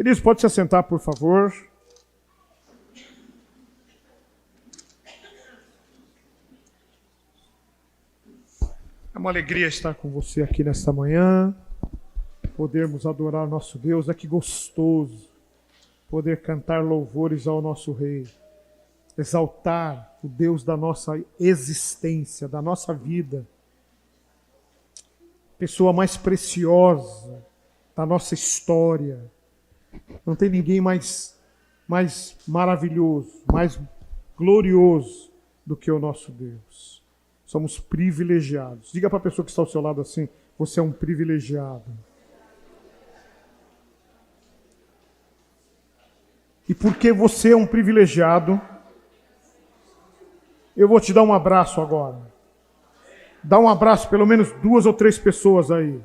Queridos, pode se assentar, por favor. É uma alegria estar com você aqui nesta manhã, podermos adorar nosso Deus. É que gostoso poder cantar louvores ao nosso Rei, exaltar o Deus da nossa existência, da nossa vida, pessoa mais preciosa da nossa história. Não tem ninguém mais maravilhoso, mais glorioso do que o nosso Deus. Somos privilegiados. Diga para a pessoa que está ao seu lado assim: você é um privilegiado. E porque você é um privilegiado, eu vou te dar um abraço agora. Dá um abraço, pelo menos 2 ou 3 pessoas aí.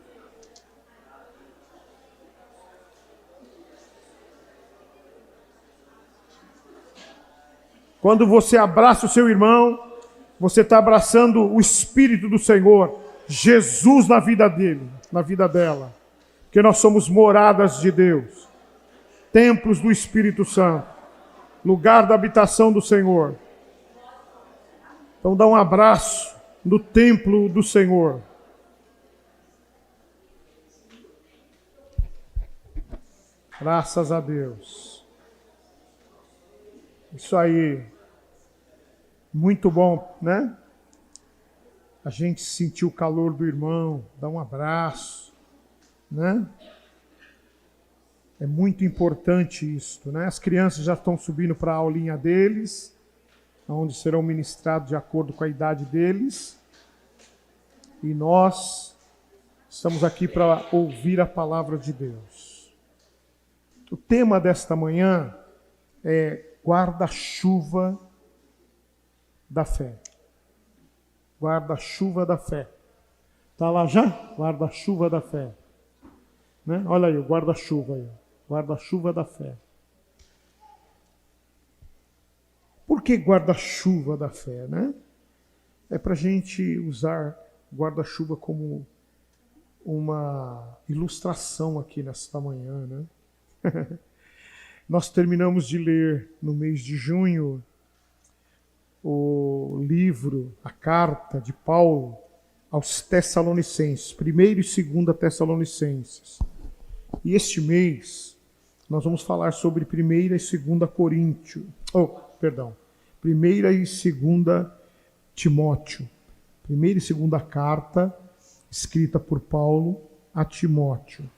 Quando você abraça o seu irmão, você está abraçando o Espírito do Senhor, Jesus na vida dele, na vida dela. Porque nós somos moradas de Deus, templos do Espírito Santo, lugar da habitação do Senhor. Então dá um abraço no templo do Senhor. Graças a Deus. Isso aí. Muito bom, né? A gente sentir o calor do irmão, dar um abraço, né? É muito importante isso, né? As crianças já estão subindo para a aulinha deles, onde serão ministrados de acordo com a idade deles. E nós estamos aqui para ouvir a palavra de Deus. O tema desta manhã é guarda-chuva da fé. Guarda-chuva da fé. Está lá já? Guarda-chuva da fé. Né? Olha aí, o guarda-chuva aí. Guarda-chuva da fé. Por que guarda-chuva da fé, né? É para a gente usar guarda-chuva como uma ilustração aqui nesta manhã, né? Nós terminamos de ler no mês de junho o livro, a carta de Paulo aos Tessalonicenses, 1º e 2º Tessalonicenses. E este mês nós vamos falar sobre 1ª e 2ª Coríntios, 1ª e 2ª Timóteo. 1ª e 2ª carta escrita por Paulo a Timóteo.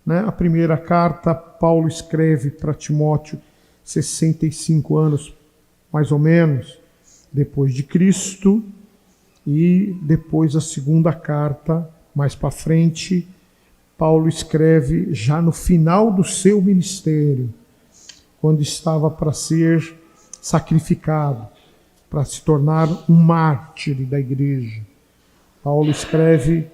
Né? A primeira carta, Paulo escreve para Timóteo 65 anos, mais ou menos, depois de Cristo, e depois a segunda carta, mais para frente, Paulo escreve já no final do seu ministério, quando estava para ser sacrificado, para se tornar um mártir da igreja. Paulo escreve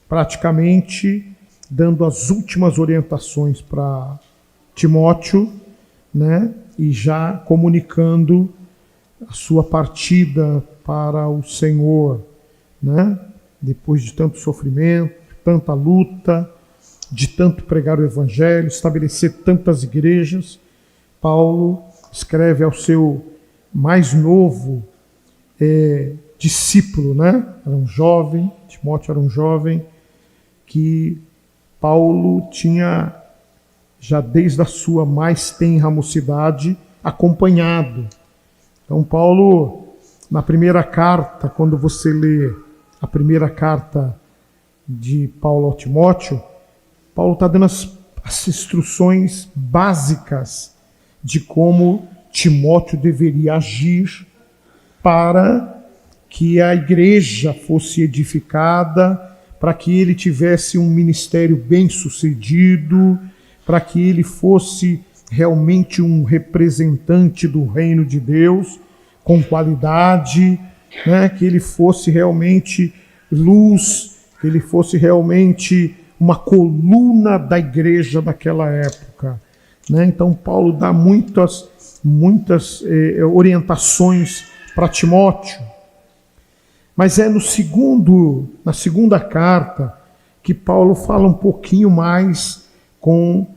praticamente dando as últimas orientações para Timóteo, né? E já comunicando a sua partida para o Senhor, né? Depois de tanto sofrimento, tanta luta, de tanto pregar o Evangelho, estabelecer tantas igrejas, Paulo escreve ao seu mais novo discípulo, né? Era um jovem, Timóteo era um jovem que Paulo tinha, já desde a sua mais tenra mocidade, acompanhado. Então Paulo, na primeira carta, quando você lê a primeira carta de Paulo ao Timóteo, Paulo está dando as instruções básicas de como Timóteo deveria agir para que a igreja fosse edificada, para que ele tivesse um ministério bem-sucedido, para que ele fosse realmente um representante do reino de Deus, com qualidade, né? Que ele fosse realmente luz, que ele fosse realmente uma coluna da igreja daquela época, né? Então Paulo dá muitas orientações para Timóteo. Mas é na segunda carta que Paulo fala um pouquinho mais com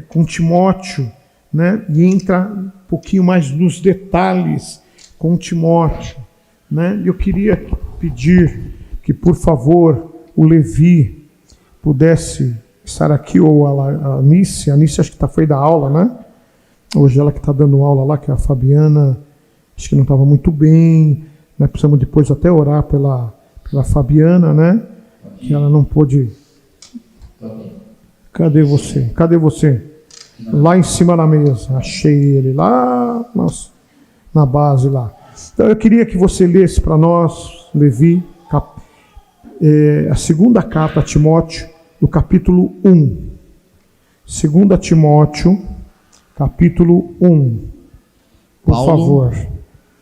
com Timóteo, né? E entra um pouquinho mais nos detalhes com Timóteo, né? Eu queria pedir que, por favor, o Levi pudesse estar aqui, ou a Anice acho que foi da aula, né? Hoje ela que está dando aula lá, que é a Fabiana, acho que não estava muito bem, né? Precisamos depois até orar pela Fabiana, né? Que ela não pôde. Cadê você? Cadê você? Lá em cima da mesa. Achei ele lá na base lá. Então eu queria que você lesse para nós, Levi, a segunda carta a Timóteo, do capítulo 1. 2 Timóteo, capítulo 1. Por favor.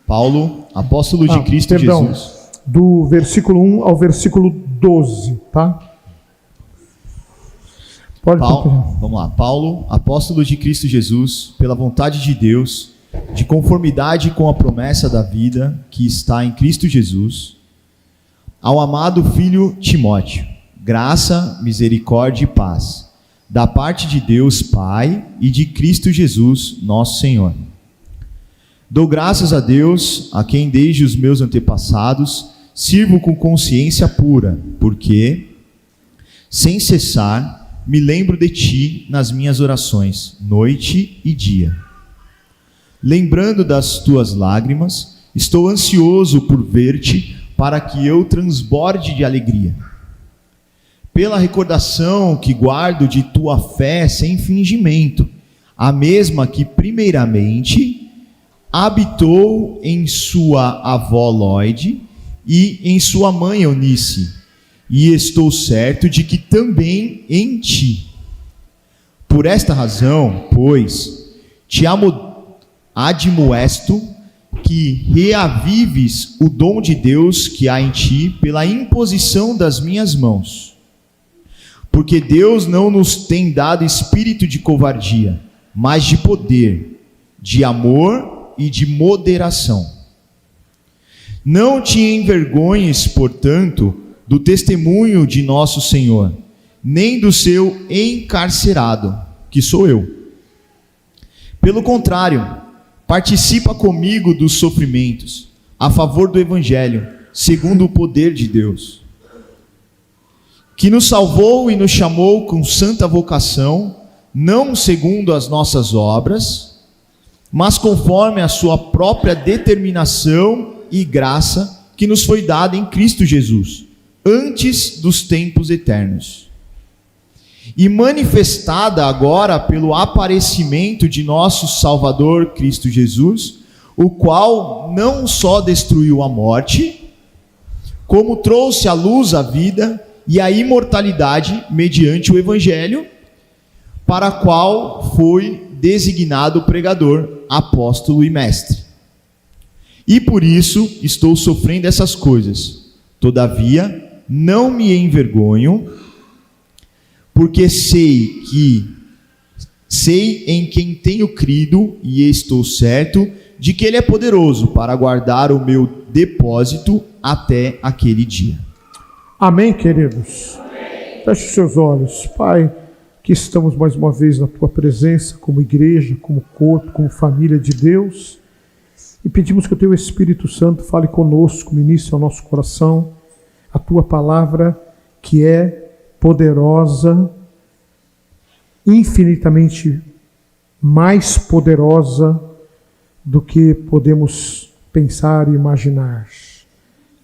Paulo, apóstolo de Cristo Jesus. Do versículo 1 ao versículo 12, tá? Vamos lá. Paulo, apóstolo de Cristo Jesus, pela vontade de Deus, de conformidade com a promessa da vida que está em Cristo Jesus, ao amado filho Timóteo, graça, misericórdia e paz, da parte de Deus Pai e de Cristo Jesus, nosso Senhor. Dou graças a Deus, a quem desde os meus antepassados sirvo com consciência pura, porque, sem cessar, me lembro de ti nas minhas orações, noite e dia. Lembrando das tuas lágrimas, estou ansioso por ver-te, para que eu transborde de alegria. Pela recordação que guardo de tua fé sem fingimento, a mesma que primeiramente habitou em sua avó Lóide e em sua mãe Eunice, e estou certo de que também em ti. Por esta razão, pois, te admoesto que reavives o dom de Deus que há em ti pela imposição das minhas mãos. Porque Deus não nos tem dado espírito de covardia, mas de poder, de amor e de moderação. Não te envergonhes, portanto, do testemunho de nosso Senhor, nem do seu encarcerado, que sou eu. Pelo contrário, participa comigo dos sofrimentos, a favor do Evangelho, segundo o poder de Deus, que nos salvou e nos chamou com santa vocação, não segundo as nossas obras, mas conforme a sua própria determinação e graça, que nos foi dada em Cristo Jesus, antes dos tempos eternos, e manifestada agora pelo aparecimento de nosso Salvador Cristo Jesus, o qual não só destruiu a morte, como trouxe à luz a vida e a imortalidade mediante o Evangelho, para a qual foi designado pregador, apóstolo e mestre. E por isso estou sofrendo essas coisas. Todavia, não me envergonho, porque sei em quem tenho crido e estou certo de que Ele é poderoso para guardar o meu depósito até aquele dia. Amém, queridos? Amém. Feche os seus olhos. Pai, que estamos mais uma vez na Tua presença, como igreja, como corpo, como família de Deus, e pedimos que o Teu Espírito Santo fale conosco, ministre ao nosso coração a Tua palavra, que é poderosa, infinitamente mais poderosa do que podemos pensar e imaginar.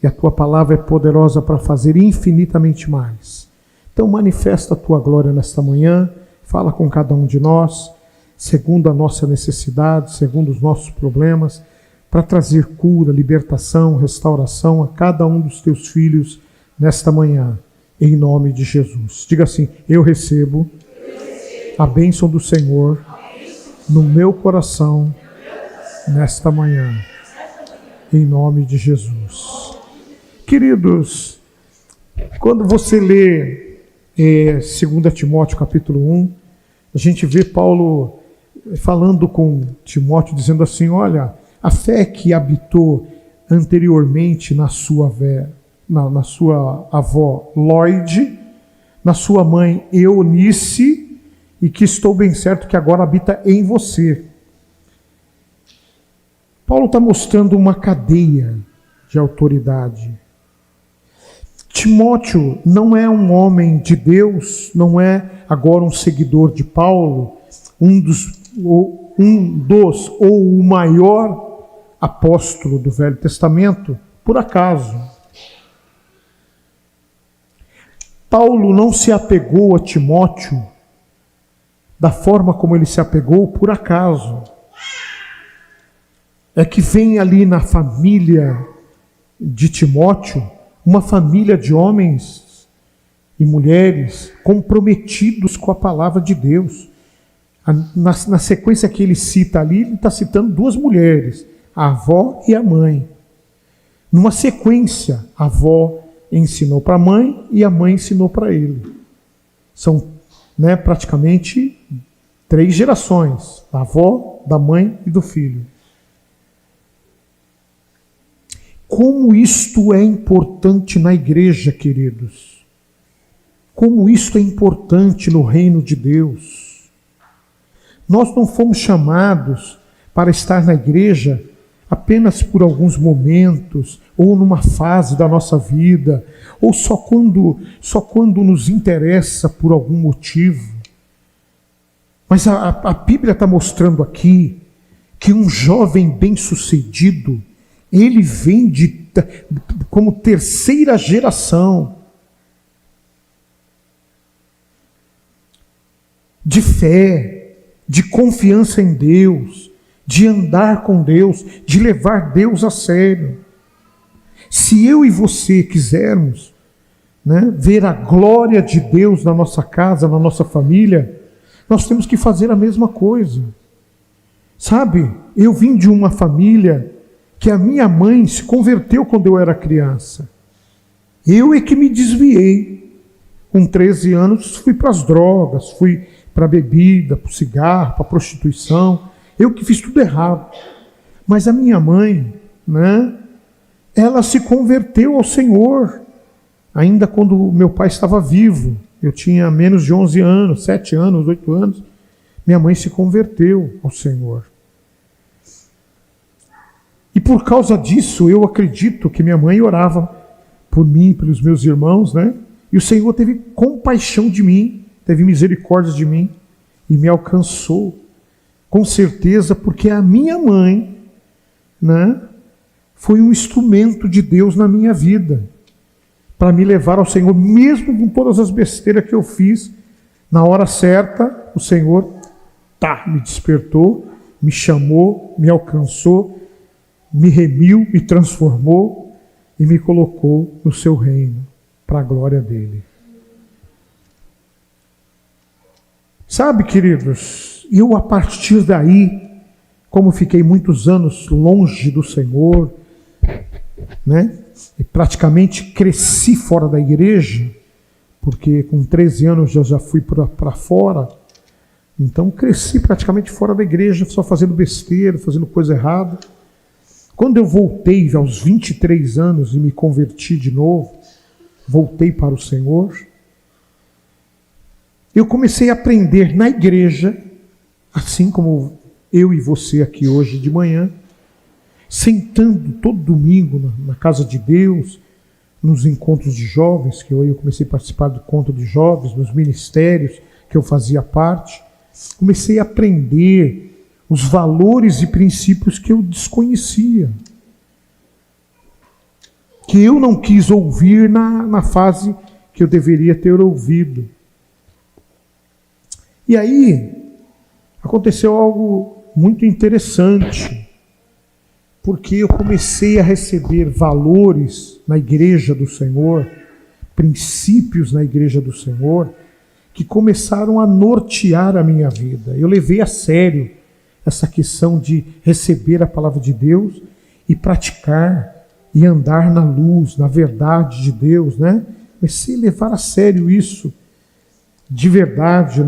E a Tua palavra é poderosa para fazer infinitamente mais. Então manifesta a Tua glória nesta manhã, fala com cada um de nós, segundo a nossa necessidade, segundo os nossos problemas, para trazer cura, libertação, restauração a cada um dos Teus filhos nesta manhã, em nome de Jesus. Diga assim: eu recebo a bênção do Senhor no meu coração nesta manhã, em nome de Jesus. Queridos, quando você lê 2 Timóteo capítulo 1, a gente vê Paulo falando com Timóteo, dizendo assim: olha, a fé que habitou anteriormente na sua avó Lóide, na sua mãe Eunice e que estou bem certo que agora habita em você. Paulo está mostrando uma cadeia de autoridade. Timóteo não é um homem de Deus, não é agora um seguidor de Paulo, um dos ou o maior apóstolo do Velho Testamento, por acaso. Paulo não se apegou a Timóteo da forma como ele se apegou por acaso. É que vem ali na família de Timóteo uma família de homens e mulheres comprometidos com a palavra de Deus. Na sequência que ele cita ali, ele está citando duas mulheres, a avó e a mãe. Numa sequência, a avó ensinou para a mãe e a mãe ensinou para ele. São praticamente 3 gerações, da avó, da mãe e do filho. Como isto é importante na igreja, queridos. Como isto é importante no reino de Deus. Nós não fomos chamados para estar na igreja apenas por alguns momentos, ou numa fase da nossa vida, ou só quando nos interessa por algum motivo. Mas a Bíblia está mostrando aqui que um jovem bem-sucedido, ele vem como terceira geração de fé, de confiança em Deus, de andar com Deus, de levar Deus a sério. Se eu e você quisermos ver a glória de Deus na nossa casa, na nossa família, nós temos que fazer a mesma coisa. Sabe, eu vim de uma família que a minha mãe se converteu quando eu era criança. Eu é que me desviei. Com 13 anos fui para as drogas, fui para a bebida, para o cigarro, para a prostituição. Eu que fiz tudo errado. Mas a minha mãe, ela se converteu ao Senhor, ainda quando meu pai estava vivo. Eu tinha menos de 11 anos, 7 anos, 8 anos. Minha mãe se converteu ao Senhor. E por causa disso, eu acredito que minha mãe orava por mim, pelos meus irmãos, E o Senhor teve compaixão de mim, teve misericórdia de mim e me alcançou. Com certeza, porque a minha mãe, foi um instrumento de Deus na minha vida, para me levar ao Senhor, mesmo com todas as besteiras que eu fiz. Na hora certa, o Senhor me despertou, me chamou, me alcançou, me remiu, me transformou e me colocou no seu reino, para a glória dele. Sabe, queridos, eu a partir daí, como fiquei muitos anos longe do Senhor, e praticamente cresci fora da igreja, porque com 13 anos eu já fui para fora, então cresci praticamente fora da igreja, só fazendo besteira, fazendo coisa errada. Quando eu voltei aos 23 anos e me converti de novo, voltei para o Senhor, eu comecei a aprender na igreja, assim como eu e você aqui hoje de manhã, sentando todo domingo na casa de Deus, nos encontros de jovens, que eu comecei a participar do encontro de jovens, nos ministérios que eu fazia parte, comecei a aprender os valores e princípios que eu desconhecia, que eu não quis ouvir na fase que eu deveria ter ouvido. E aí aconteceu algo muito interessante, porque eu comecei a receber valores na igreja do Senhor, princípios na igreja do Senhor, que começaram a nortear a minha vida. Eu levei a sério essa questão de receber a palavra de Deus e praticar e andar na luz, na verdade de Deus, Comecei a levar a sério isso de verdade,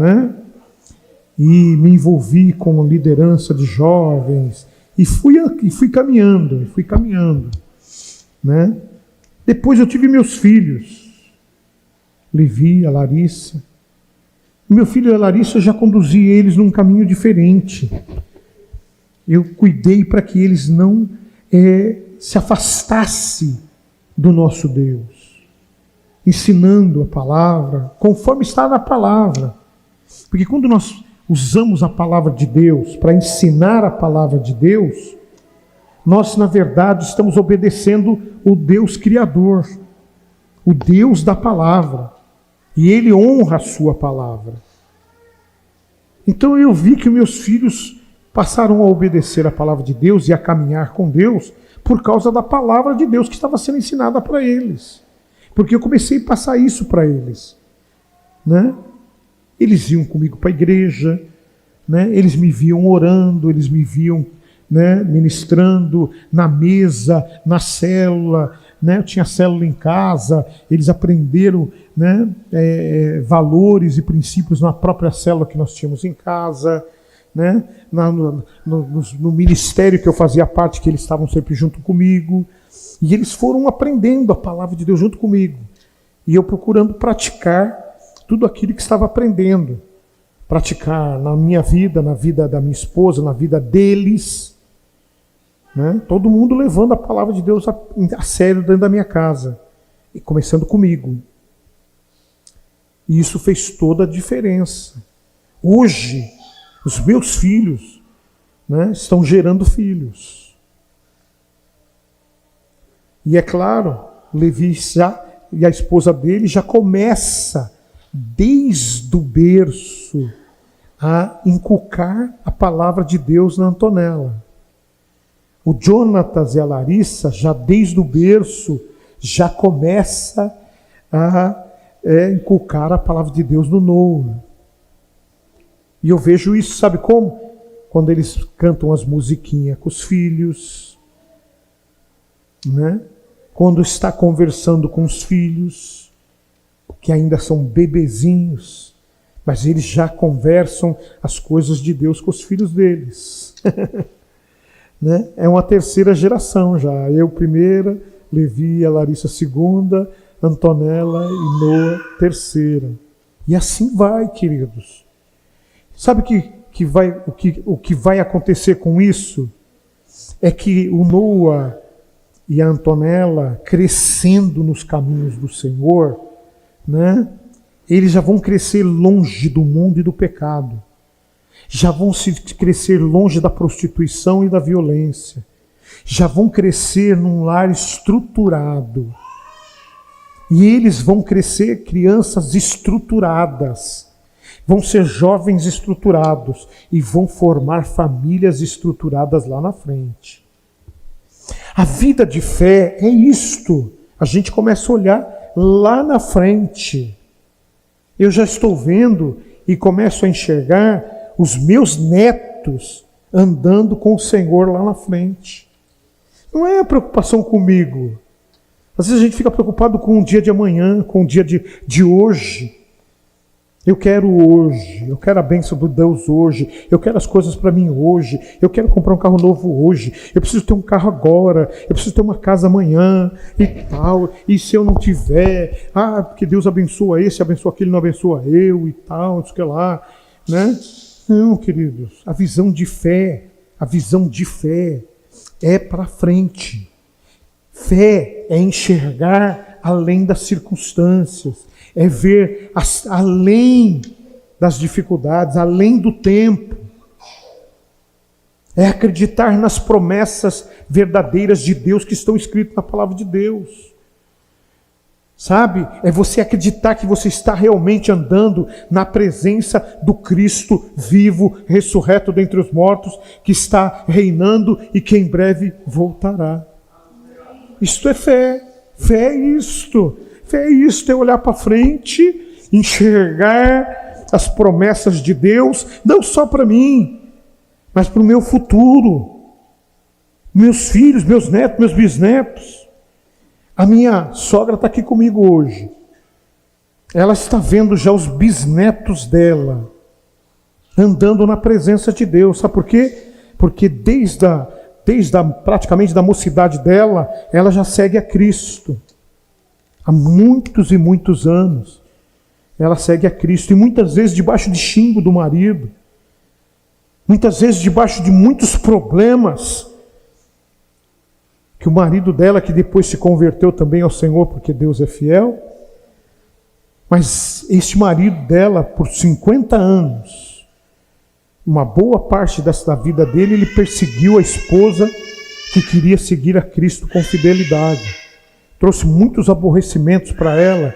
E me envolvi com a liderança de jovens e fui caminhando, Depois eu tive meus filhos, Levi, a Larissa, Meu filho e a Larissa, eu já conduzi eles num caminho diferente. Eu cuidei para que eles não se afastassem do nosso Deus, ensinando a palavra, conforme está na palavra. Porque quando nós usamos a palavra de Deus para ensinar a palavra de Deus, nós, na verdade, estamos obedecendo o Deus Criador, o Deus da palavra, e Ele honra a sua palavra. Então eu vi que meus filhos passaram a obedecer a palavra de Deus e a caminhar com Deus por causa da palavra de Deus que estava sendo ensinada para eles. Porque eu comecei a passar isso para eles, né? Eles iam comigo para a igreja, né? Eles me viam orando, eles me viam, né, ministrando na mesa, na célula, né? Eu tinha célula em casa, eles aprenderam, né, valores e princípios na própria célula que nós tínhamos em casa, né? No ministério que eu fazia parte, que eles estavam sempre junto comigo, e eles foram aprendendo a palavra de Deus junto comigo, e eu procurando praticar tudo aquilo que estava aprendendo, praticar na minha vida, na vida da minha esposa, na vida deles, né? Todo mundo levando a palavra de Deus a sério dentro da minha casa, e começando comigo. E isso fez toda a diferença. Hoje, os meus filhos, né, estão gerando filhos. E é claro, Levi e a esposa dele já começa, desde o berço, a inculcar a palavra de Deus na Antonella. O Jonatas e a Larissa, já desde o berço, já começa a inculcar a palavra de Deus no Noah. E eu vejo isso, sabe como? Quando eles cantam as musiquinhas com os filhos, né? Quando está conversando com os filhos, que ainda são bebezinhos, mas eles já conversam as coisas de Deus com os filhos deles. Né? É uma terceira geração já. Eu primeira, Levi, a Larissa segunda, Antonella e Noah terceira. E assim vai, queridos. Sabe o que vai acontecer com isso? É que o Noah e a Antonella, crescendo nos caminhos do Senhor, né, eles já vão crescer longe do mundo e do pecado. Já vão crescer longe da prostituição e da violência. Já vão crescer num lar estruturado. E eles vão crescer crianças estruturadas. Vão ser jovens estruturados. E vão formar famílias estruturadas lá na frente. A vida de fé é isto. A gente começa a olhar lá na frente. Eu já estou vendo e começo a enxergar os meus netos andando com o Senhor lá na frente. Não é a preocupação comigo. Às vezes a gente fica preocupado com o dia de amanhã, com o dia de hoje. Eu quero hoje, eu quero a bênção de Deus hoje, eu quero as coisas para mim hoje, eu quero comprar um carro novo hoje, eu preciso ter um carro agora, eu preciso ter uma casa amanhã e tal, e se eu não tiver, porque Deus abençoa esse, abençoa aquele, não abençoa eu e tal, não sei o que lá, né? Não, queridos, a visão de fé é para frente. Fé é enxergar além das circunstâncias, é ver além das dificuldades, além do tempo. É acreditar nas promessas verdadeiras de Deus que estão escritas na palavra de Deus. Sabe? É você acreditar que você está realmente andando na presença do Cristo vivo, ressurreto dentre os mortos, que está reinando e que em breve voltará. Isto é fé. Fé é isto. Fé é isto, é olhar para frente, enxergar as promessas de Deus, não só para mim, mas para o meu futuro. Meus filhos, meus netos, meus bisnetos. A minha sogra está aqui comigo hoje. Ela está vendo já os bisnetos dela andando na presença de Deus. Sabe por quê? Porque desde praticamente da mocidade dela, ela já segue a Cristo. Há muitos e muitos anos. ela segue a Cristo. E muitas vezes debaixo de xingo do marido, muitas vezes debaixo de muitos problemas, que o marido dela, que depois se converteu também ao Senhor, porque Deus é fiel, mas este marido dela, por 50 anos, uma boa parte da vida dele, ele perseguiu a esposa que queria seguir a Cristo com fidelidade. Trouxe muitos aborrecimentos para ela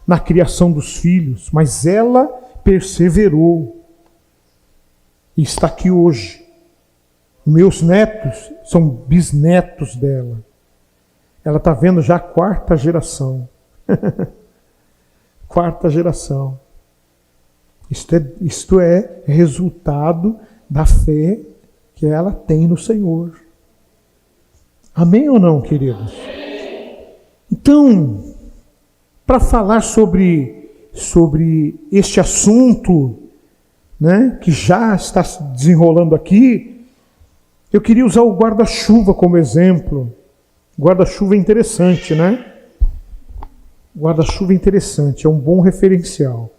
na criação dos filhos, mas ela perseverou e está aqui hoje. Meus netos são bisnetos dela. Ela está vendo já a 4ª geração. 4ª geração. Isto é resultado da fé que ela tem no Senhor. Amém ou não, queridos? Então, para falar sobre este assunto, né, que já está se desenrolando aqui, eu queria usar o guarda-chuva como exemplo. O guarda-chuva é interessante, né? O guarda-chuva é interessante, é um bom referencial.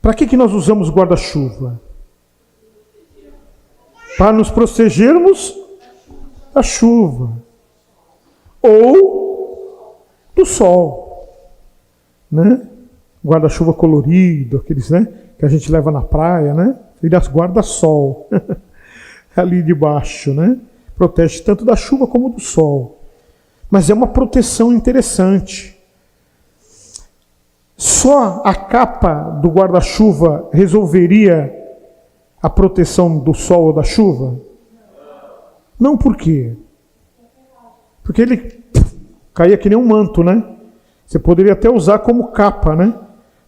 Para que nós usamos guarda-chuva? Para nos protegermos da chuva ou do sol, né? Guarda-chuva colorido, aqueles, né, que a gente leva na praia, né? Ele guarda-sol ali debaixo, né? Protege tanto da chuva como do sol. Mas é uma proteção interessante. Só a capa do guarda-chuva resolveria a proteção do sol ou da chuva? Não, por quê? Porque ele caía que nem um manto, né? Você poderia até usar como capa, né?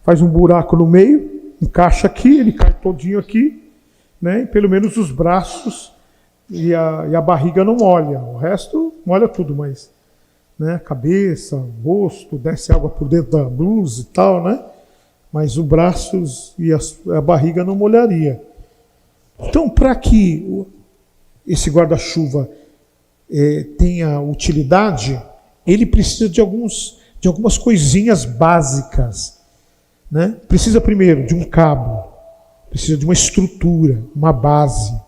Faz um buraco no meio, encaixa aqui, ele cai todinho aqui, né? E pelo menos os braços e a barriga não molha. O resto molha tudo, mas, né? Cabeça, rosto, desce água por dentro da blusa e tal, né? Mas os braços e a barriga não molharia. Então, para que esse guarda-chuva tenha utilidade, ele precisa de algumas coisinhas básicas, né? Precisa primeiro de um cabo, precisa de uma estrutura, uma base.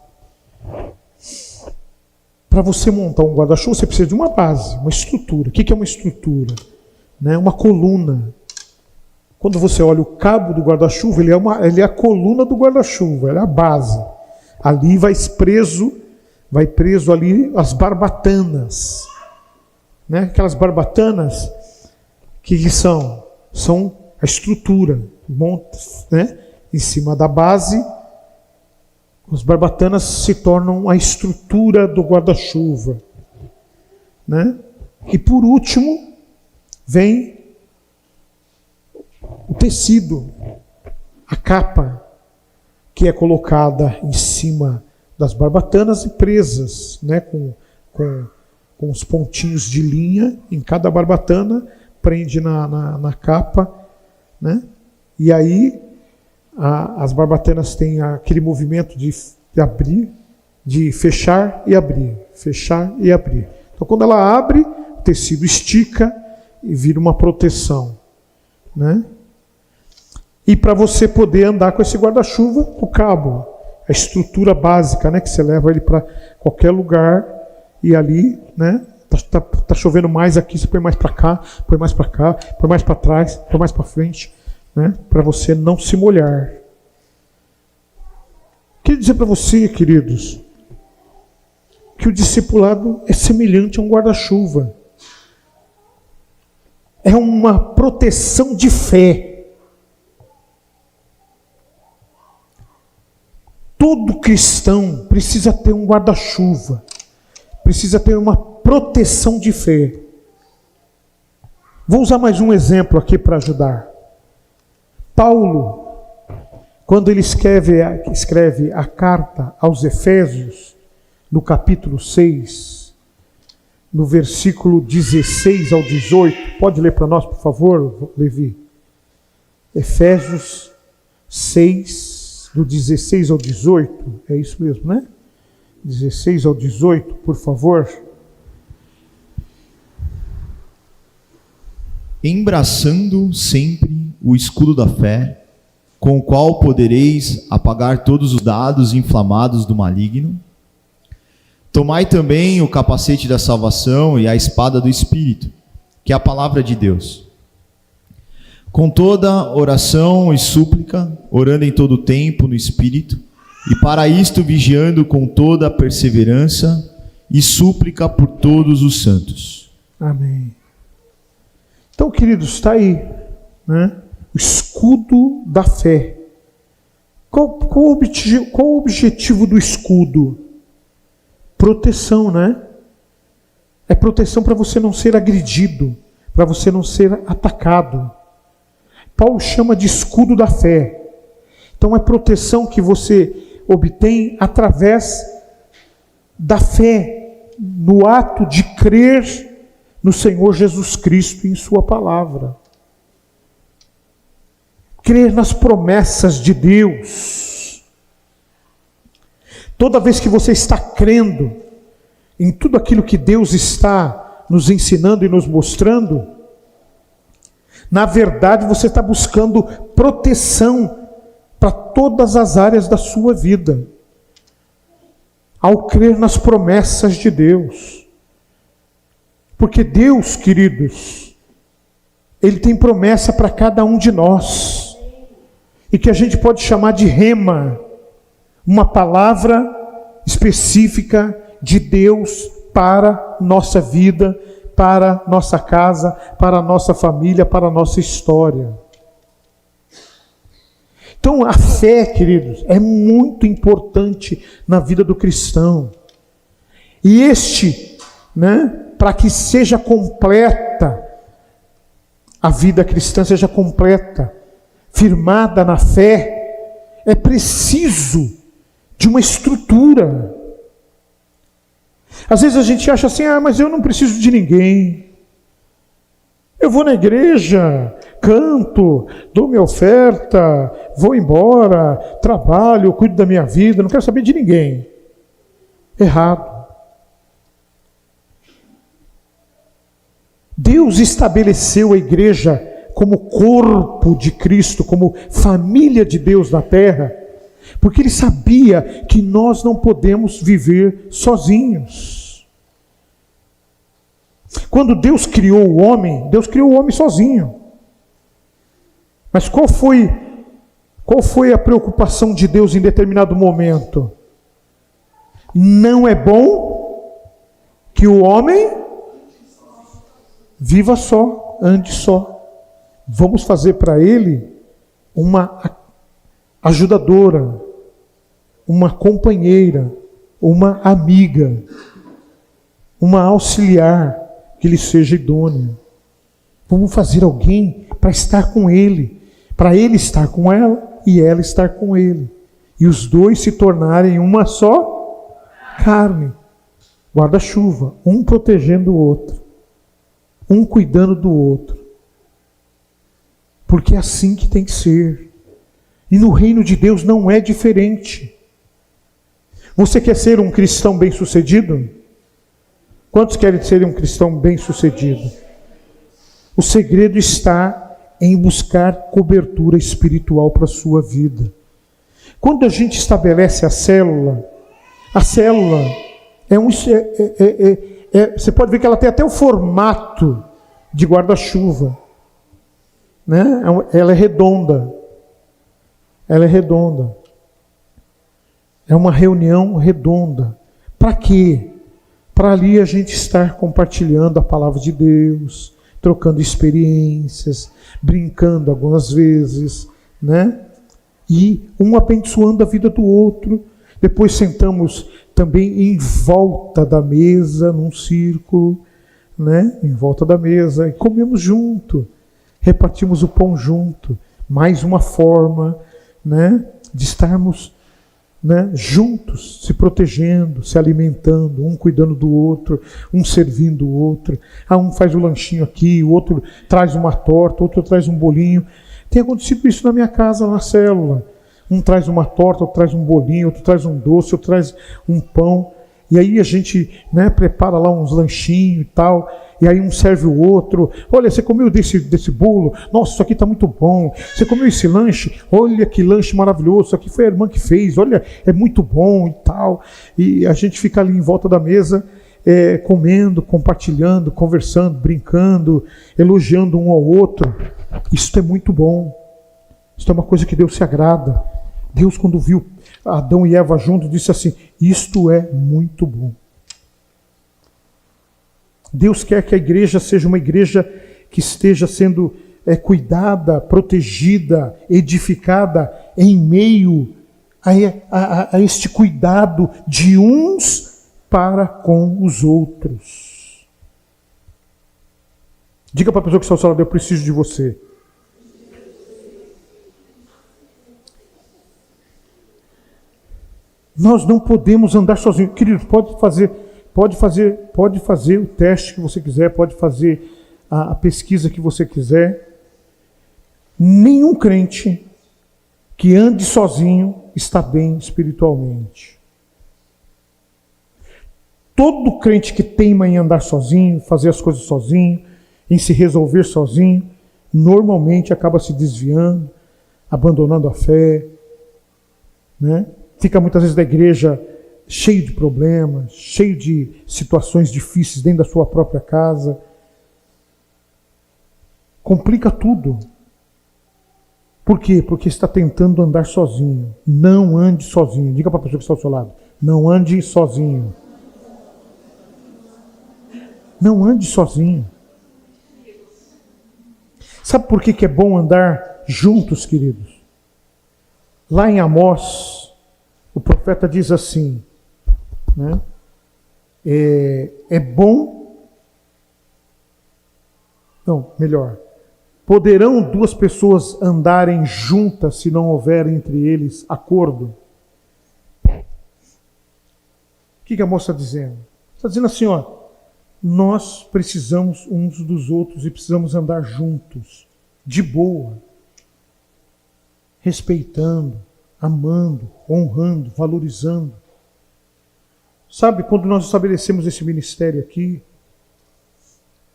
Para você montar um guarda-chuva, você precisa de uma base, uma estrutura. O que é uma estrutura? Né? Uma coluna. Quando você olha o cabo do guarda-chuva, ele é a coluna do guarda-chuva, ele é a base. Ali vai preso ali as barbatanas. Né? Aquelas barbatanas, que são? São a estrutura. Monta, né? Em cima da base, as barbatanas se tornam a estrutura do guarda-chuva. Né? E por último, vem o tecido, a capa, que é colocada em cima das barbatanas e presas, né, com os pontinhos de linha em cada barbatana, prende na capa, né? E aí as barbatanas têm aquele movimento de abrir, de fechar e abrir, fechar e abrir. Então quando ela abre, o tecido estica e vira uma proteção, né? E para você poder andar com esse guarda-chuva, o cabo, a estrutura básica, né, que você leva ele para qualquer lugar e ali, né, tá chovendo mais aqui, você põe mais para cá, põe mais para cá, põe mais para trás, põe mais para frente, né, para você não se molhar. Queria dizer para você, queridos, que o discipulado é semelhante a um guarda-chuva. É uma proteção de fé. Todo cristão precisa ter um guarda-chuva, precisa ter uma proteção de fé. Vou usar mais um exemplo aqui para ajudar. Paulo, quando ele escreve a carta aos Efésios, no capítulo 6, no versículo 16 ao 18, pode ler para nós, por favor, Levi? Efésios 6, do 16 ao 18, é isso mesmo, né? 16 ao 18, por favor. Embraçando sempre o escudo da fé, com o qual podereis apagar todos os dados inflamados do maligno. Tomai também o capacete da salvação e a espada do Espírito, que é a palavra de Deus. Com toda oração e súplica, orando em todo tempo no Espírito, e para isto vigiando com toda a perseverança e súplica por todos os santos. Amém. Então, queridos, está aí, né? O escudo da fé. Qual o objetivo do escudo? Proteção, né? É proteção para você não ser agredido, para você não ser atacado. Paulo chama de escudo da fé. Então é proteção que você obtém através da fé, no ato de crer no Senhor Jesus Cristo e em sua palavra. Crer nas promessas de Deus. Toda vez que você está crendo em tudo aquilo que Deus está nos ensinando e nos mostrando, na verdade você está buscando proteção para todas as áreas da sua vida, ao crer nas promessas de Deus. Porque Deus, queridos, Ele tem promessa para cada um de nós, e que a gente pode chamar de rema, uma palavra específica de Deus para nossa vida, para nossa casa, para nossa família, para nossa história. Então a fé, queridos, é muito importante na vida do cristão. E para que seja completa, a vida cristã seja completa, firmada na fé, é preciso de uma estrutura. Às vezes a gente acha assim, mas eu não preciso de ninguém. Eu vou na igreja, canto, dou minha oferta, vou embora, trabalho, cuido da minha vida, não quero saber de ninguém. Errado. Deus estabeleceu a igreja como corpo de Cristo, como família de Deus na terra, porque Ele sabia que nós não podemos viver sozinhos. Quando Deus criou o homem sozinho. Mas qual foi a preocupação de Deus em determinado momento? Não é bom que o homem viva só, ande só. Vamos fazer para ele uma ajudadora, uma companheira, uma amiga, uma auxiliar que lhe seja idônea. Vamos fazer alguém para estar com ele, para ele estar com ela e ela estar com ele. E os dois se tornarem uma só carne. Guarda-chuva, um protegendo o outro, um cuidando do outro. Porque é assim que tem que ser. E no reino de Deus não é diferente. Você quer ser um cristão bem-sucedido? Quantos querem ser um cristão bem-sucedido? O segredo está em buscar cobertura espiritual para a sua vida. Quando a gente estabelece a célula você pode ver que ela tem até o formato de guarda-chuva. Né? Ela é redonda. É uma reunião redonda. Para quê? Para ali a gente estar compartilhando a palavra de Deus, trocando experiências, brincando algumas vezes, né? E um abençoando a vida do outro. Depois sentamos também em volta da mesa, num círculo, né? Em volta da mesa, e comemos junto. Repartimos o pão junto, mais uma forma, né, de estarmos, né, juntos, se protegendo, se alimentando, um cuidando do outro, um servindo o outro. Um faz o lanchinho aqui, o outro traz uma torta, o outro traz um bolinho. Tem acontecido isso na minha casa, na célula. Um traz uma torta, outro traz um bolinho, outro traz um doce, outro traz um pão. E aí a gente, né, prepara lá uns lanchinhos e tal, e aí um serve o outro. Olha, você comeu desse bolo? Nossa, isso aqui está muito bom. Você comeu esse lanche? Olha que lanche maravilhoso, isso aqui foi a irmã que fez, olha, é muito bom e tal. E a gente fica ali em volta da mesa, comendo, compartilhando, conversando, brincando, elogiando um ao outro. Isso é muito bom. Isso é uma coisa que Deus se agrada. Deus, quando viu Adão e Eva juntos, disse assim: isto é muito bom. Deus quer que a igreja seja uma igreja que esteja sendo cuidada, protegida, edificada em meio a este cuidado de uns para com os outros. Diga para a pessoa que está ao seu lado: eu preciso de você. Nós não podemos andar sozinhos. Querido, pode fazer o teste que você quiser, pode fazer a pesquisa que você quiser. Nenhum crente que ande sozinho está bem espiritualmente. Todo crente que teima em andar sozinho, fazer as coisas sozinho, em se resolver sozinho, normalmente acaba se desviando, abandonando a fé, né? Fica muitas vezes da igreja cheio de problemas, cheio de situações difíceis dentro da sua própria casa. Complica tudo. Por quê? Porque está tentando andar sozinho. Não ande sozinho. Diga para a pessoa que está ao seu lado: não ande sozinho. Não ande sozinho. Sabe por que é bom andar juntos, queridos? Lá em Amós, o profeta diz assim, né? Poderão duas pessoas andarem juntas se não houver entre eles acordo? O que a moça está dizendo? Está dizendo assim, nós precisamos uns dos outros e precisamos andar juntos, de boa, respeitando, amando, honrando, valorizando. Sabe, quando nós estabelecemos esse ministério aqui,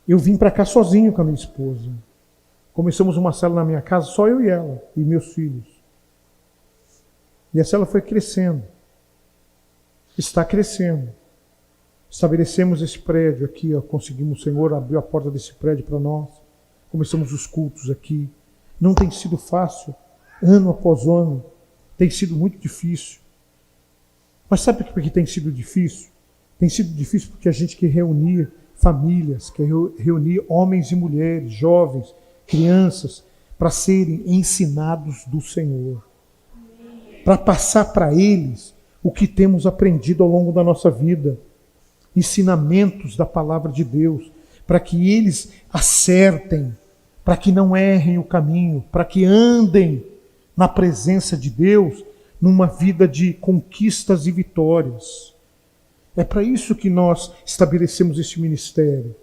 eu vim para cá sozinho com a minha esposa. Começamos uma célula na minha casa, só eu e ela, e meus filhos. E a célula foi crescendo. Está crescendo. Estabelecemos esse prédio aqui, conseguimos, o Senhor abriu a porta desse prédio para nós. Começamos os cultos aqui. Não tem sido fácil, ano após ano. Tem sido muito difícil. Mas sabe por que tem sido difícil? Tem sido difícil porque a gente quer reunir famílias, quer reunir homens e mulheres, jovens, crianças, para serem ensinados do Senhor. Para passar para eles o que temos aprendido ao longo da nossa vida. Ensinamentos da palavra de Deus. Para que eles acertem, para que não errem o caminho, para que andem na presença de Deus, numa vida de conquistas e vitórias. É para isso que nós estabelecemos esse ministério.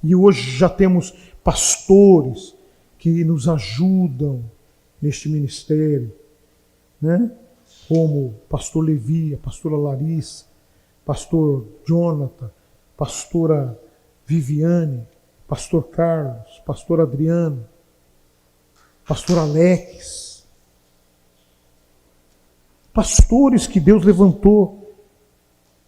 E hoje já temos pastores que nos ajudam neste ministério, né? Como o pastor Levi, a pastora Larissa, pastor Jonathan, pastora Viviane, pastor Carlos, pastor Adriano, pastor Alex. Pastores que Deus levantou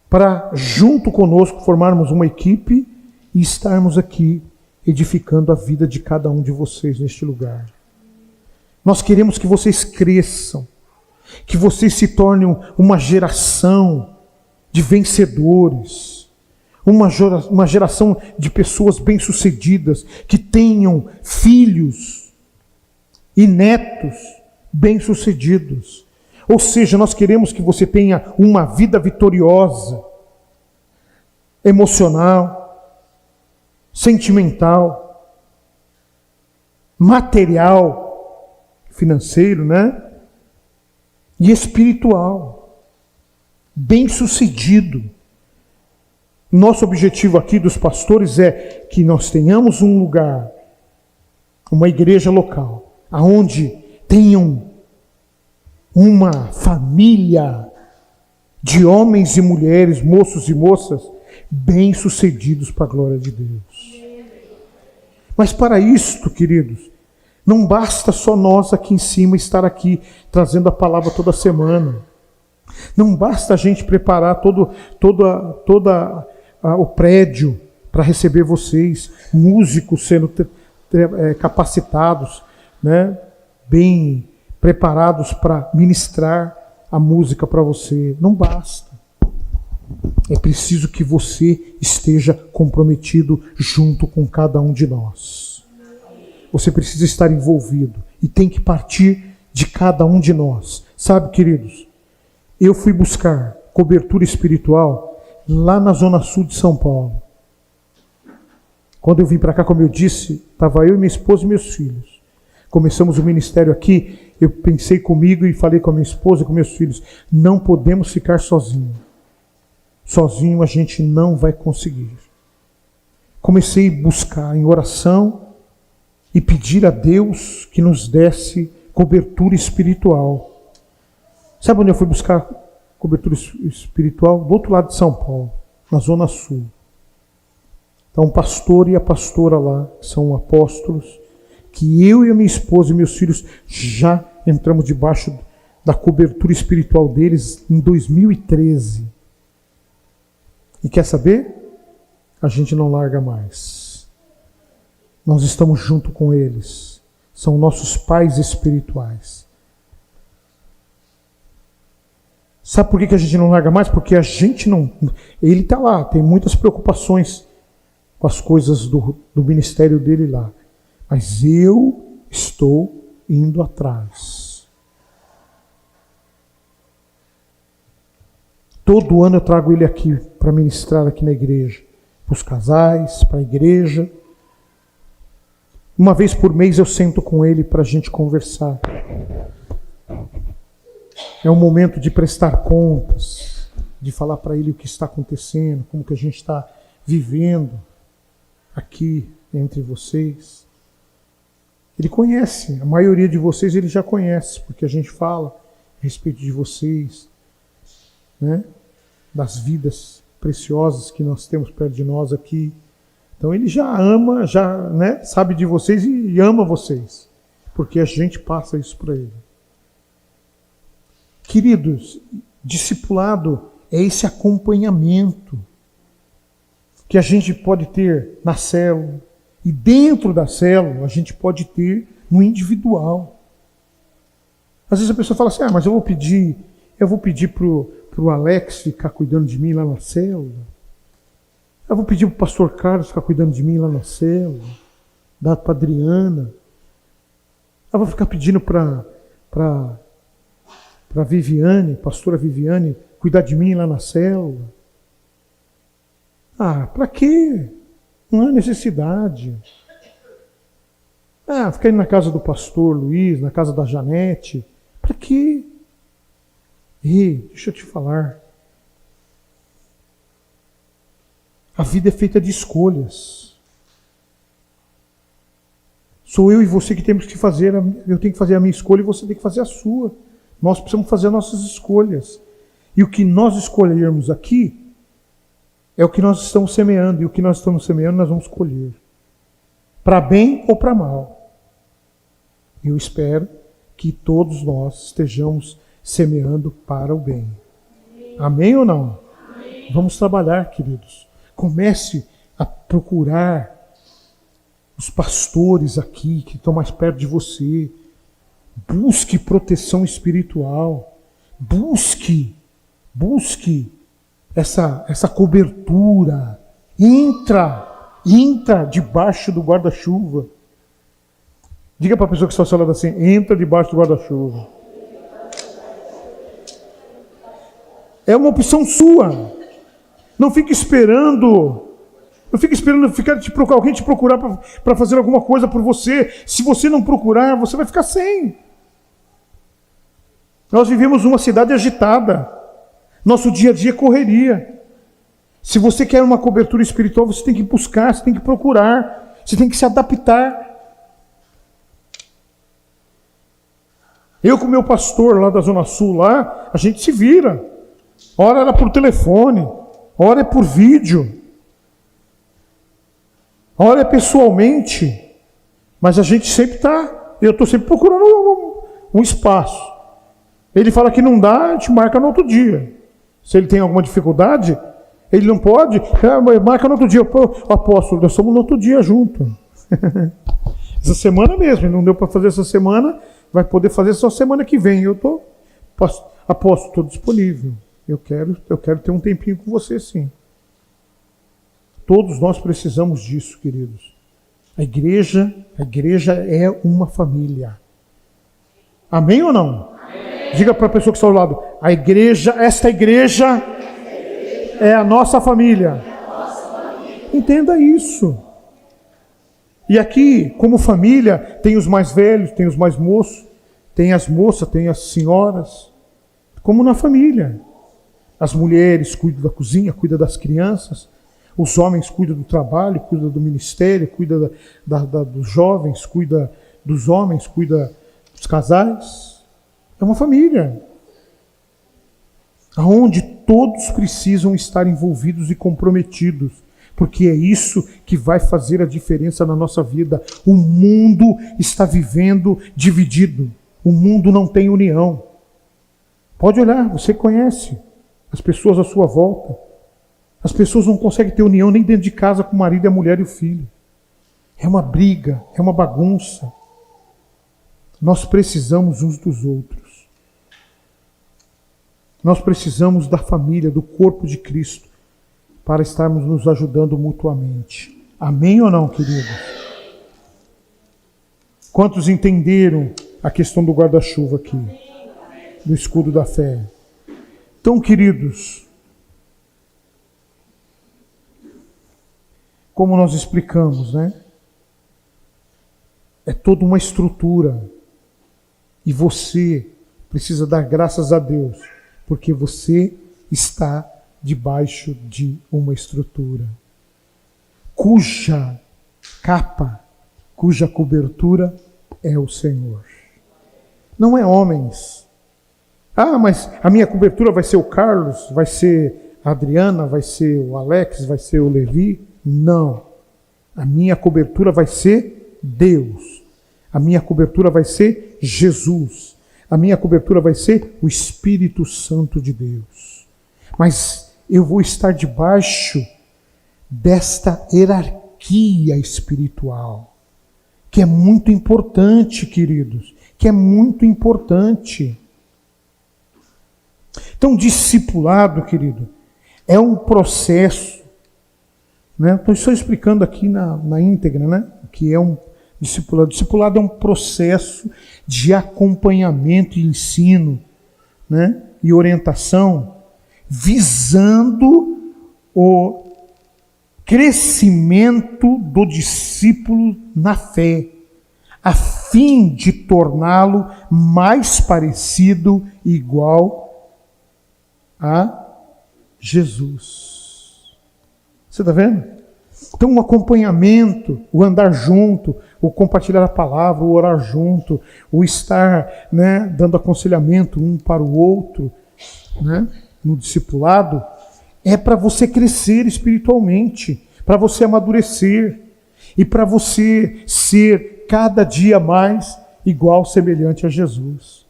para, junto conosco, formarmos uma equipe e estarmos aqui edificando a vida de cada um de vocês neste lugar. Nós queremos que vocês cresçam, que vocês se tornem uma geração de vencedores, uma geração de pessoas bem-sucedidas, que tenham filhos e netos bem-sucedidos. Ou seja, nós queremos que você tenha uma vida vitoriosa, emocional, sentimental, material, financeiro, né? E espiritual. Bem-sucedido. Nosso objetivo aqui dos pastores é que nós tenhamos um lugar, uma igreja local, aonde tenham uma família de homens e mulheres, moços e moças, bem-sucedidos para a glória de Deus. Mas para isto, queridos, não basta só nós aqui em cima estar aqui trazendo a palavra toda semana. Não basta a gente preparar todo o prédio para receber vocês, músicos sendo capacitados, né, bem preparados para ministrar a música para você. Não basta. É preciso que você esteja comprometido junto com cada um de nós. Você precisa estar envolvido e tem que partir de cada um de nós. Sabe, queridos, eu fui buscar cobertura espiritual lá na Zona Sul de São Paulo. Quando eu vim para cá, como eu disse, estava eu e minha esposa e meus filhos. Começamos o ministério aqui, eu pensei comigo e falei com a minha esposa e com meus filhos, não podemos ficar sozinhos. Sozinho a gente não vai conseguir. Comecei a buscar em oração e pedir a Deus que nos desse cobertura espiritual. Sabe onde eu fui buscar cobertura espiritual? Do outro lado de São Paulo, na Zona Sul. Então, o pastor e a pastora lá, que são apóstolos, que eu e a minha esposa e meus filhos já entramos debaixo da cobertura espiritual deles em 2013. E quer saber? A gente não larga mais. Nós estamos junto com eles. São nossos pais espirituais. Sabe por que a gente não larga mais? Porque a gente não... Ele está lá, tem muitas preocupações com as coisas do ministério dele lá. Mas eu estou indo atrás. Todo ano eu trago ele aqui para ministrar aqui na igreja. Para os casais, para a igreja. Uma vez por mês eu sento com ele para a gente conversar. É um momento de prestar contas, de falar para ele o que está acontecendo, como que a gente está vivendo aqui entre vocês. Ele conhece, a maioria de vocês ele já conhece, porque a gente fala a respeito de vocês, né? Das vidas preciosas que nós temos perto de nós aqui. Então ele já ama, já, né, sabe de vocês e ama vocês, porque a gente passa isso para ele. Queridos, discipulado é esse acompanhamento que a gente pode ter na célula, e dentro da célula a gente pode ter no individual. Às vezes a pessoa fala assim, mas eu vou pedir pro Alex ficar cuidando de mim lá na célula. Eu vou pedir pro pastor Carlos ficar cuidando de mim lá na célula. Dar para Adriana. Eu vou ficar pedindo para Viviane, pastora Viviane, cuidar de mim lá na célula. Para quê? Não há necessidade. Ficar indo na casa do pastor Luiz, na casa da Janete. Para quê? Ei, deixa eu te falar. A vida é feita de escolhas. Sou eu e você que temos que fazer, eu tenho que fazer a minha escolha e você tem que fazer a sua. Nós precisamos fazer as nossas escolhas. E o que nós escolhermos aqui é o que nós estamos semeando. E o que nós estamos semeando nós vamos colher. Para bem ou para mal. Eu espero que todos nós estejamos semeando para o bem. Amém ou não? Amém. Vamos trabalhar, queridos. Comece a procurar os pastores aqui que estão mais perto de você. Busque proteção espiritual. Busque essa cobertura. Entra debaixo do guarda-chuva. Diga para a pessoa que está ao seu lado assim, entra debaixo do guarda-chuva. É uma opção sua. Não fique esperando. Não fique esperando alguém te procurar para fazer alguma coisa por você. Se você não procurar, você vai ficar sem. Nós vivemos numa cidade agitada. Nosso dia a dia é correria. Se você quer uma cobertura espiritual, você tem que buscar, você tem que procurar, você tem que se adaptar. Eu com o meu pastor lá da Zona Sul, lá, a gente se vira. Ora era por telefone, ora é por vídeo, ora é pessoalmente. Mas a gente sempre eu estou sempre procurando um espaço. Ele fala que não dá, a gente marca no outro dia. Se ele tem alguma dificuldade, ele não pode, marca no outro dia. Apóstolo, nós estamos no outro dia junto. Essa semana mesmo, não deu para fazer essa semana, vai poder fazer só semana que vem. Eu estou, apóstolo, estou disponível. Eu quero ter um tempinho com você, sim. Todos nós precisamos disso, queridos. A igreja é uma família. Amém ou não? Amém. Diga para a pessoa que está ao lado, esta igreja é a nossa família. Entenda isso. E aqui, como família, tem os mais velhos, tem os mais moços, tem as moças, tem as senhoras. Como na família. As mulheres cuidam da cozinha, cuidam das crianças. Os homens cuidam do trabalho, cuidam do ministério, cuidam dos jovens, cuidam dos homens, cuidam dos casais. É uma família. Onde todos precisam estar envolvidos e comprometidos. Porque é isso que vai fazer a diferença na nossa vida. O mundo está vivendo dividido. O mundo não tem união. Pode olhar, você conhece as pessoas à sua volta. As pessoas não conseguem ter união nem dentro de casa com o marido, a mulher e o filho. É uma briga, é uma bagunça. Nós precisamos uns dos outros. Nós precisamos da família, do corpo de Cristo, para estarmos nos ajudando mutuamente. Amém ou não, queridos? Quantos entenderam a questão do guarda-chuva aqui? Do escudo da fé? Então, queridos, como nós explicamos, né? É toda uma estrutura. E você precisa dar graças a Deus, porque você está debaixo de uma estrutura, cuja capa, cuja cobertura é o Senhor. Não é homens. Ah, mas a minha cobertura vai ser o Carlos, vai ser a Adriana, vai ser o Alex, vai ser o Levi. Não. A minha cobertura vai ser Deus. A minha cobertura vai ser Jesus. A minha cobertura vai ser o Espírito Santo de Deus. Mas eu vou estar debaixo desta hierarquia espiritual, que é muito importante, queridos, que é muito importante. Então, discipulado, querido, é um processo, né? Estou só explicando aqui na íntegra, né? Que é um discipulado. Discipulado é um processo de acompanhamento e ensino, né? E orientação, visando o crescimento do discípulo na fé, a fim de torná-lo mais parecido e igual a Jesus. Você está vendo? Então, o acompanhamento, o andar junto, o compartilhar a palavra, o orar junto, o estar, né, dando aconselhamento um para o outro, né, no discipulado, é para você crescer espiritualmente, para você amadurecer e para você ser cada dia mais igual, semelhante a Jesus.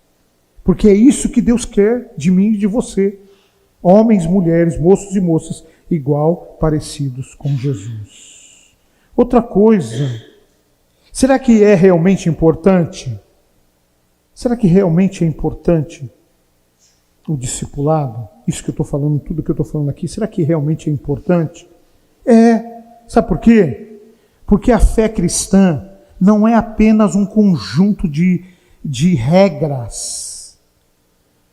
Porque é isso que Deus quer de mim e de você. Homens, mulheres, moços e moças, igual, parecidos com Jesus. Outra coisa, será que é realmente importante? Será que realmente é importante o discipulado? Isso que eu estou falando, tudo que eu estou falando aqui, será que realmente é importante? É. Sabe por quê? Porque a fé cristã não é apenas um conjunto de regras,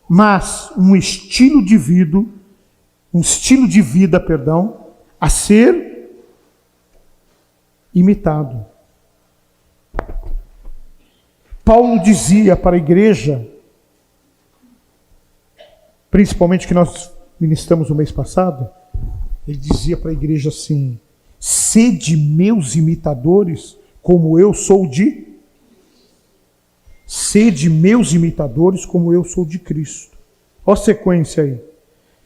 mas um estilo de vida, a ser imitado. Paulo dizia para a igreja, principalmente que nós ministramos no mês passado, ele dizia para a igreja assim: sede meus imitadores, como eu sou de... Sede meus imitadores, como eu sou de Cristo. Olha a sequência aí.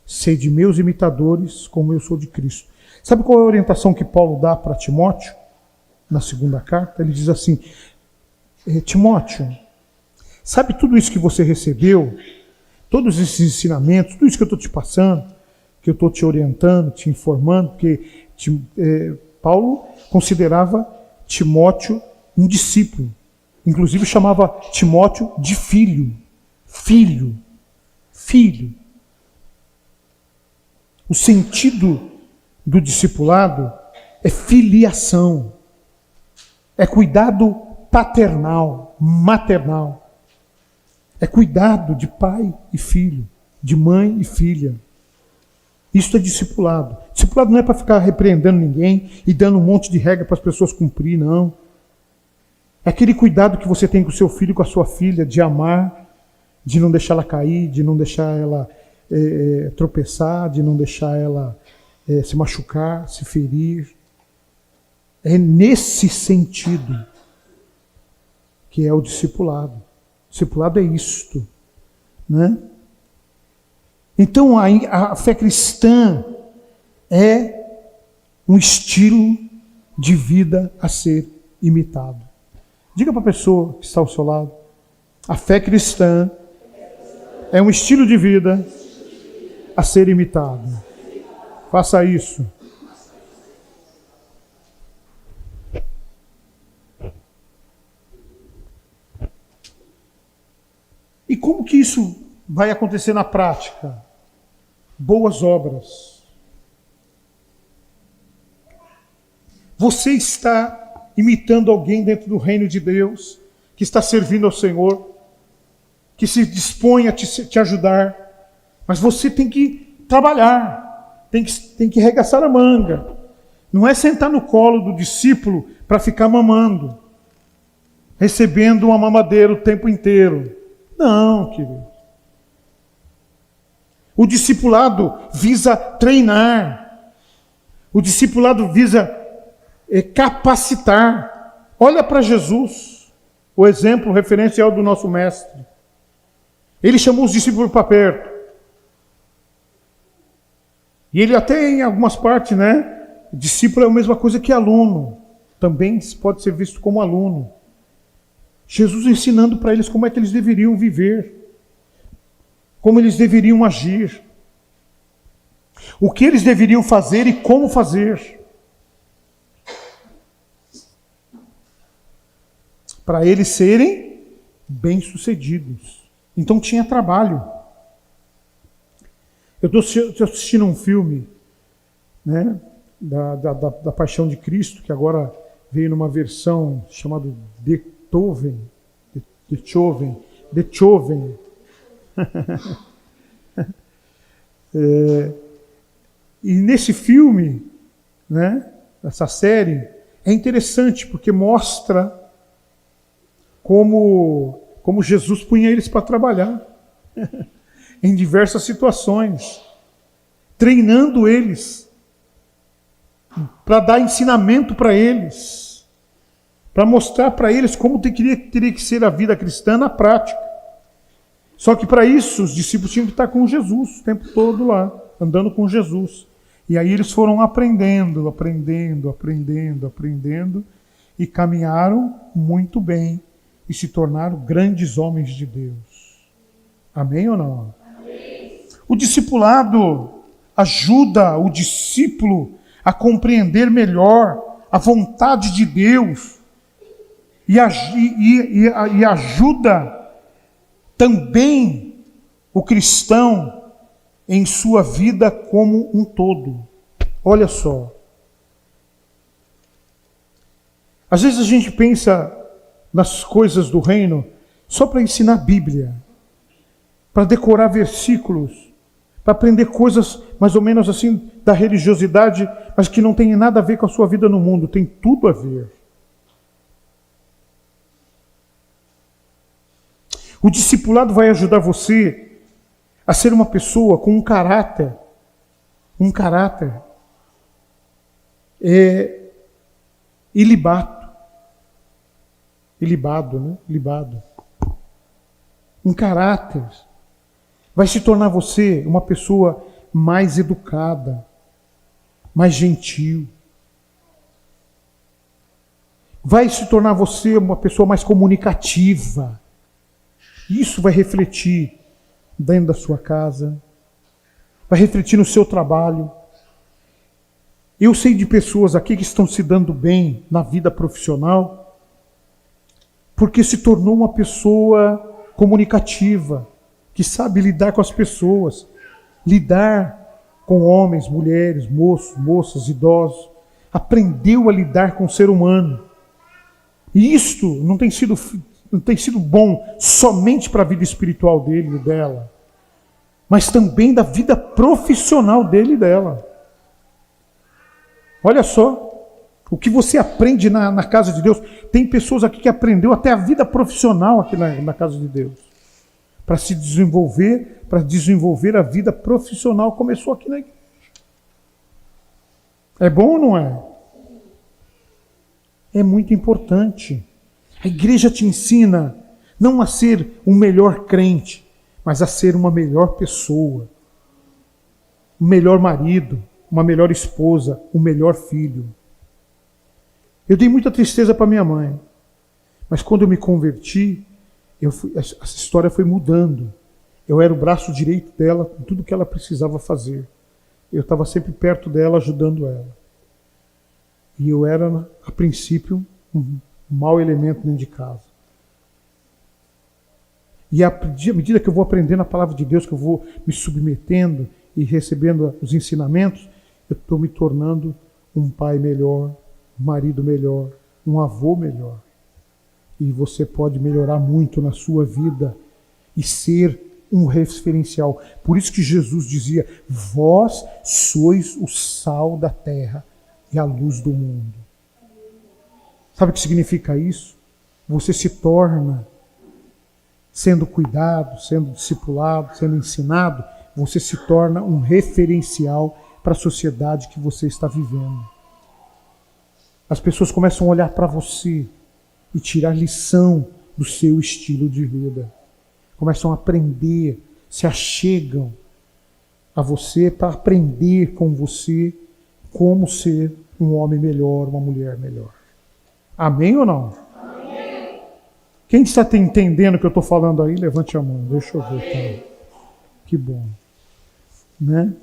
Sede meus imitadores, como eu sou de Cristo. Sabe qual é a orientação que Paulo dá para Timóteo? Na segunda carta, ele diz assim: Timóteo, sabe tudo isso que você recebeu? Todos esses ensinamentos, tudo isso que eu estou te passando, que eu estou te orientando, te informando, porque Paulo considerava Timóteo um discípulo. Inclusive chamava Timóteo de filho. Filho. Filho. O sentido do discipulado é filiação. É cuidado paternal, maternal. É cuidado de pai e filho, de mãe e filha. Isso é discipulado. Discipulado não é para ficar repreendendo ninguém e dando um monte de regra para as pessoas cumprir, não. É aquele cuidado que você tem com o seu filho, com a sua filha, de amar, de não deixar ela cair, de não deixar ela tropeçar, de não deixar ela se machucar, se ferir. É nesse sentido que é o discipulado. O discipulado é isto, né? Então a fé cristã é um estilo de vida a ser imitado. Diga para a pessoa que está ao seu lado: a fé cristã é um estilo de vida a ser imitado. Faça isso. E como que isso vai acontecer na prática? Boas obras. Você está imitando alguém dentro do reino de Deus, que está servindo ao Senhor, que se dispõe a te ajudar, mas você tem que trabalhar, tem que arregaçar a manga. Não é sentar no colo do discípulo para ficar mamando, recebendo uma mamadeira o tempo inteiro. Não, querido. O discipulado visa treinar. O discipulado visa capacitar. Olha para Jesus, o exemplo referencial do nosso mestre. Ele chamou os discípulos para perto. E ele até em algumas partes, né? Discípulo é a mesma coisa que aluno. Também pode ser visto como aluno. Jesus ensinando para eles como é que eles deveriam viver, como eles deveriam agir, o que eles deveriam fazer e como fazer, para eles serem bem-sucedidos. Então tinha trabalho. Eu estou assistindo um filme, né, da Paixão de Cristo, que agora veio numa versão chamada Beethoven. E nesse filme, né, essa série, é interessante porque mostra como Jesus punha eles para trabalhar em diversas situações, treinando eles para dar ensinamento para eles, para mostrar para eles como teria que ser a vida cristã na prática. Só que para isso os discípulos tinham que estar com Jesus o tempo todo lá, andando com Jesus. E aí eles foram aprendendo, e caminharam muito bem e se tornaram grandes homens de Deus. Amém ou não? Amém. O discipulado ajuda o discípulo a compreender melhor a vontade de Deus e ajuda também o cristão em sua vida como um todo. Olha só. Às vezes a gente pensa nas coisas do reino só para ensinar a Bíblia, para decorar versículos, para aprender coisas mais ou menos assim da religiosidade, mas que não tem nada a ver com a sua vida no mundo, tem tudo a ver. O discipulado vai ajudar você a ser uma pessoa com um caráter ilibado. Um caráter. Vai se tornar você uma pessoa mais educada, mais gentil. Vai se tornar você uma pessoa mais comunicativa. Isso vai refletir dentro da sua casa, vai refletir no seu trabalho. Eu sei de pessoas aqui que estão se dando bem na vida profissional porque se tornou uma pessoa comunicativa, que sabe lidar com as pessoas, lidar com homens, mulheres, moços, moças, idosos, aprendeu a lidar com o ser humano. E isto não tem sido bom somente para a vida espiritual dele e dela, mas também da vida profissional dele e dela. Olha só, o que você aprende na casa de Deus. Tem pessoas aqui que aprendeu até a vida profissional aqui na casa de Deus. Para se desenvolver, para desenvolver a vida profissional, começou aqui na igreja. É bom ou não é? É muito importante. A igreja te ensina não a ser um melhor crente, mas a ser uma melhor pessoa, um melhor marido, uma melhor esposa, um melhor filho. Eu dei muita tristeza para minha mãe, mas quando eu me converti, essa história foi mudando. Eu era o braço direito dela com tudo que ela precisava fazer. Eu estava sempre perto dela, ajudando ela. E eu era, a princípio, um mau elemento dentro de casa. E à medida que eu vou aprendendo a palavra de Deus, que eu vou me submetendo e recebendo os ensinamentos, eu estou me tornando um pai melhor, um marido melhor, um avô melhor. E você pode melhorar muito na sua vida e ser um referencial. Por isso que Jesus dizia: vós sois o sal da terra e a luz do mundo. Sabe o que significa isso? Você se torna, sendo cuidado, sendo discipulado, sendo ensinado, você se torna um referencial para a sociedade que você está vivendo. As pessoas começam a olhar para você e tirar lição do seu estilo de vida. Começam a aprender, se achegam a você para aprender com você como ser um homem melhor, uma mulher melhor. Amém ou não? Amém. Quem está entendendo o que eu estou falando aí, levante a mão. Deixa eu ver. Tá? Que bom. Né?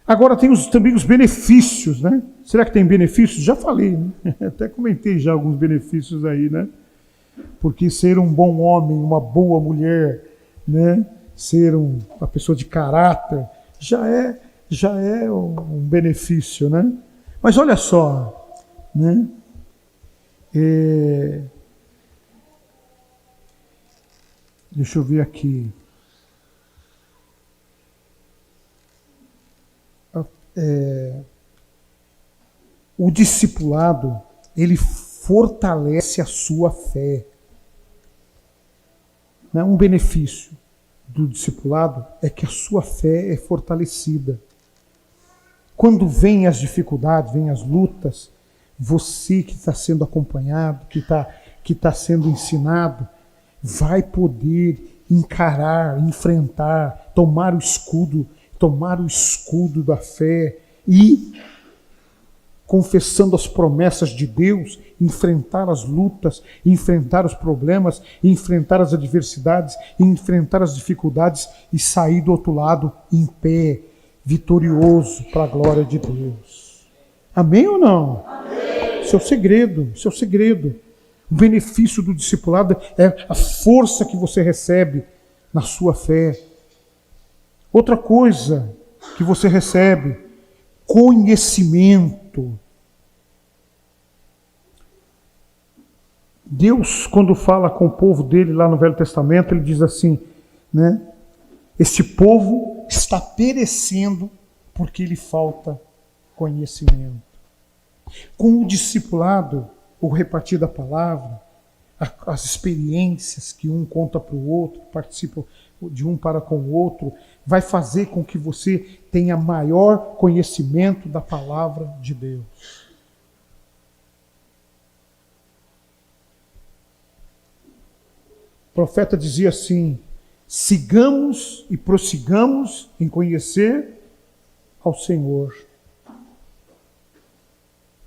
Agora tem também os benefícios, né? Será que tem benefícios? Já falei, né? Até comentei já alguns benefícios aí, né? Porque ser um bom homem, uma boa mulher, né? Ser uma pessoa de caráter, já é um benefício, né? Mas olha só, né? Deixa eu ver aqui. O discipulado, ele fortalece a sua fé. Né? Um benefício do discipulado é que a sua fé é fortalecida. Quando vêm as dificuldades, vêm as lutas, você que está sendo acompanhado, que está sendo ensinado, vai poder encarar, enfrentar, tomar o escudo da fé e, confessando as promessas de Deus, enfrentar as lutas, enfrentar os problemas, enfrentar as adversidades, enfrentar as dificuldades e sair do outro lado em pé, vitorioso para a glória de Deus. Amém ou não? Amém. Isso é o segredo. O benefício do discipulado é a força que você recebe na sua fé. Outra coisa que você recebe, conhecimento. Deus, quando fala com o povo dele lá no Velho Testamento, ele diz assim, né? Este povo está perecendo porque lhe falta conhecimento. Com o discipulado, o repartir da palavra, as experiências que um conta para o outro, participa de um para com o outro, vai fazer com que você tenha maior conhecimento da palavra de Deus. O profeta dizia assim, sigamos e prossigamos em conhecer ao Senhor.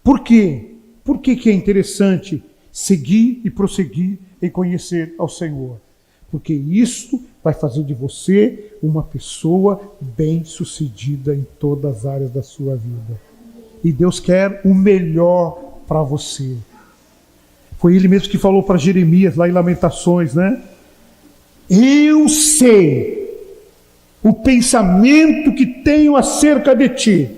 Por quê? Por que é interessante seguir e prosseguir em conhecer ao Senhor? Porque isso vai fazer de você uma pessoa bem-sucedida em todas as áreas da sua vida. E Deus quer o melhor para você. Foi Ele mesmo que falou para Jeremias, lá em Lamentações, né? Eu sei o pensamento que tenho acerca de ti.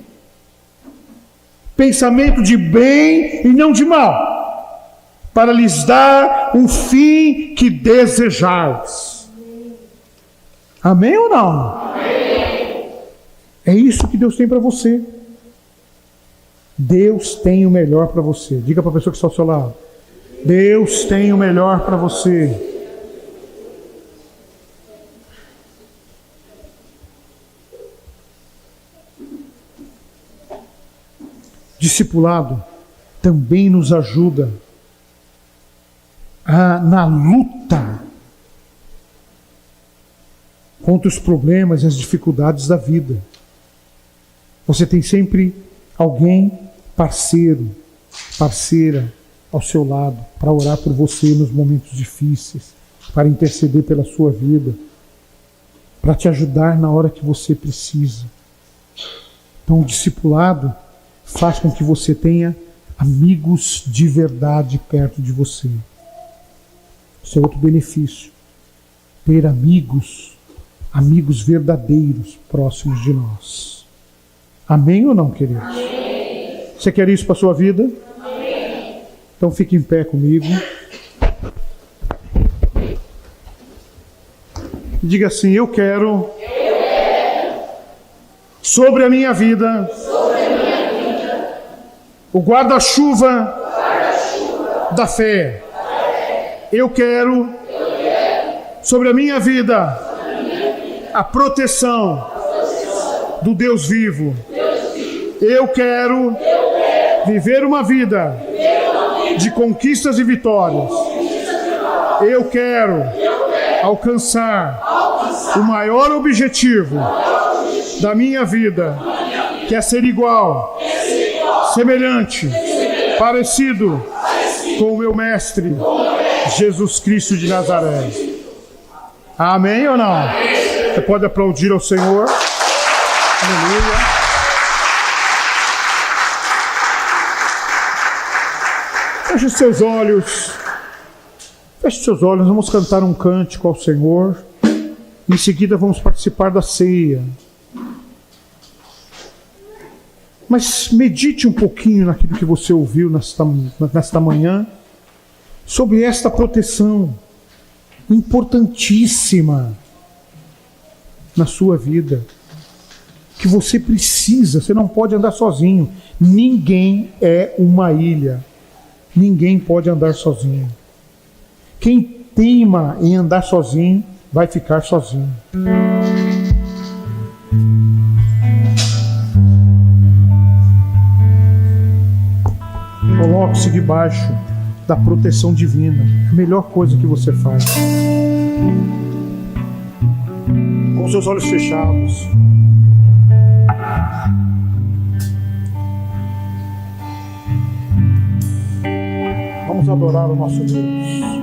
Pensamento de bem e não de mal, para lhes dar um fim que desejais. Amém ou não? Amém. É isso que Deus tem para você. Deus tem o melhor para você. Diga para a pessoa que está ao seu lado: Deus tem o melhor para você. Discipulado também nos ajuda na luta contra os problemas e as dificuldades da vida. Você tem sempre alguém parceiro, parceira ao seu lado para orar por você nos momentos difíceis, para interceder pela sua vida, para te ajudar na hora que você precisa. Então, o discipulado faz com que você tenha amigos de verdade perto de você. Isso é outro benefício. Ter amigos verdadeiros próximos de nós. Amém ou não, queridos? Amém. Você quer isso para a sua vida? Amém. Então fique em pé comigo. Diga assim: eu quero sobre a minha vida o guarda-chuva da fé. Eu quero sobre a minha vida a proteção do Deus vivo. Eu quero viver uma vida de conquistas e vitórias. Eu quero alcançar o maior objetivo da minha vida, que é ser igual, semelhante, parecido com o meu Mestre, Jesus Cristo de Nazaré. Amém ou não? Você pode aplaudir ao Senhor. Aleluia. Feche seus olhos. Feche seus olhos. Vamos cantar um cântico ao Senhor. Em seguida vamos participar da ceia. Mas medite um pouquinho naquilo que você ouviu nesta manhã, sobre esta proteção importantíssima na sua vida, que você precisa. Você não pode andar sozinho. Ninguém é uma ilha. Ninguém pode andar sozinho. Quem teima em andar sozinho, vai ficar sozinho. Coloque-se debaixo da proteção divina. A melhor coisa que você faz. Com seus olhos fechados. Vamos adorar o nosso Deus.